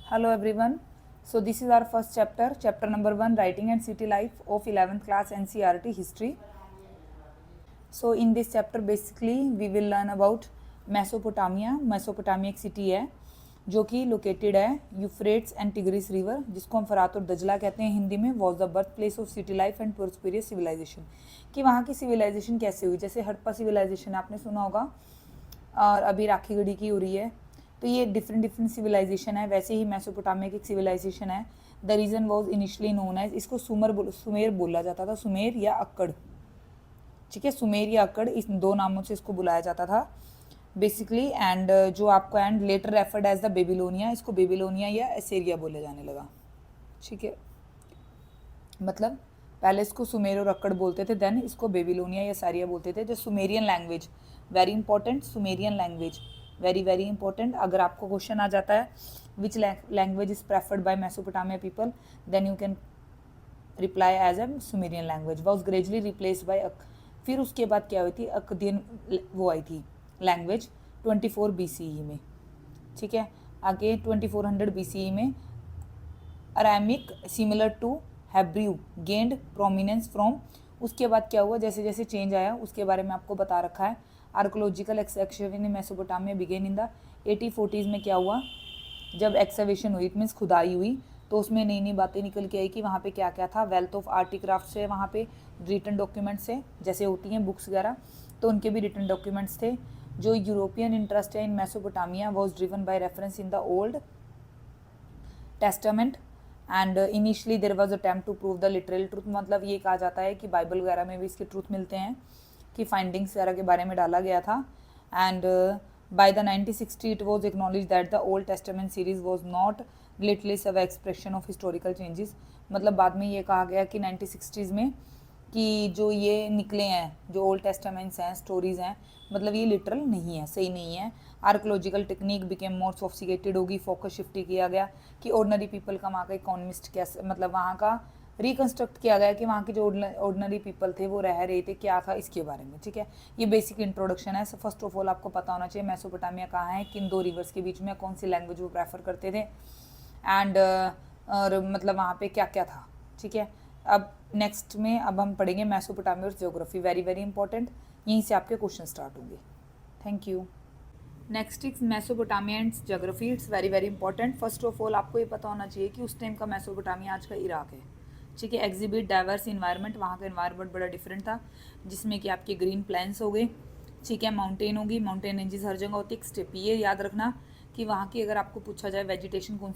Hello everyone. So this is our first chapter, chapter number 1, Writing and City Life of 11th class NCERT History. So in this chapter basically we will learn about Mesopotamia. Mesopotamia एक city है जो कि located है Euphrates and tigris river, जिसको हम फरात और दजला कहते हैं हिंदी में, was the birthplace of city life and prosperous civilisation. कि वहाँ की सिविलाइजेशन कैसे हुई, जैसे हड़प्पा सिविलाइजेशन आपने सुना होगा और अभी राखी गढ़ी की हो रही है, तो ये डिफरेंट सिविलाइजेशन है। वैसे ही मेसोपोटामिया की एक सिविलाइजेशन है। The region was initially known as, इसको सुमेर बोला जाता था, सुमेर या अक्कड़, ठीक है, सुमेर या अक्कड़, इस दो नामों से इसको बुलाया जाता था बेसिकली। एंड जो आपको and later referred as the Babylonia, इसको बेबीलोनिया या एसेरिया बोले जाने लगा, ठीक है। मतलब पहले इसको सुमेर और अक्कड़ बोलते थे, देन इसको बेबीलोनिया या सारिया बोलते थे। जो Sumerian language, very important, Sumerian language very important. अगर आपको क्वेश्चन आ जाता है which language is preferred by Mesopotamia people, then you can reply as a Sumerian language. Was gradually replace by, फिर उसके बाद क्या हुई थी, अक्कदियन वो आई थी लैंग्वेज 24 BCE में, ठीक है। आगे 2400 BCE में Aramaic similar to Hebrew gained prominence from. उसके बाद क्या हुआ, जैसे जैसे चेंज आया उसके बारे में आपको बता रखा है। Archaeological excavation in Mesopotamia began in the 1840s में क्या हुआ, जब एक्सकैवेशन हुई, इट मीन्स खुदाई हुई, तो उसमें नई नई बातें निकल के आई कि वहाँ पे क्या क्या था। वेल्थ ऑफ आर्टिक्राफ्ट से, वहाँ पे रिटन डॉक्यूमेंट्स से, जैसे होती हैं बुक्स वगैरह, तो उनके भी रिटन डॉक्यूमेंट्स थे। जो यूरोपियन इंटरेस्ट है in Mesopotamia was driven by reference in the Old Testament and initially there was attempt to prove the literal truth. मतलब ये कहा जाता है कि बाइबल वगैरह में भी इसके ट्रूथ मिलते हैं, कि फाइंडिंग्स वगैरह के बारे में डाला गया था। And by the 1960 it was acknowledge that the Old testament series was not literally सब एक्सप्रेशन ऑफ हिस्टोरिकल चेंजेस। मतलब बाद में ये कहा गया कि 1960s में कि जो ये निकले हैं, जो ओल्ड टेस्टामेंट्स हैं, स्टोरीज़ हैं, मतलब ये लिटरल नहीं है, सही नहीं है। Archaeological technique became more sophisticated होगी, फोकस शिफ्ट किया गया कि ऑर्डनरी पीपल का, वहाँ का इकोनॉमिस्ट कैसे, मतलब वहाँ का रिकन्स्ट्रक्ट किया गया कि वहाँ के जो ऑर्डनरी पीपल थे वो रह रहे थे, क्या था इसके बारे में, ठीक है। ये बेसिक इंट्रोडक्शन है। फर्स्ट ऑफ ऑल आपको पता होना चाहिए मेसोपोटामिया कहाँ है, किन दो रिवर्स के बीच में, कौन सी लैंग्वेज वो प्रेफर करते थे, एंड और मतलब वहाँ पे क्या क्या था, ठीक है। अब नेक्स्ट में अब हम पढ़ेंगे मेसोपोटामिया और ज्योग्राफी, वेरी इंपॉर्टेंट। यहीं से आपके क्वेश्चन स्टार्ट होंगे। Thank you. Next is Mesopotamia and geography, it's very important. First of all आपको ये पता होना चाहिए कि उस टाइम का मेसोपोटामिया आज का इराक है, ठीक है। एग्जिबिट डाइवर्स इन्वायरमेंट, वहाँ का इन्वायरमेंट बड़ा डिफरेंट था, जिसमें कि आपके ग्रीन प्लेन्स हो गए, ठीक है, माउंटेन होगी, माउंटेन रेंजेस हर जगह होती है, स्टेप। ये याद रखना कि वहाँ की अगर आपको पूछा जाए वेजिटेशन कौन सी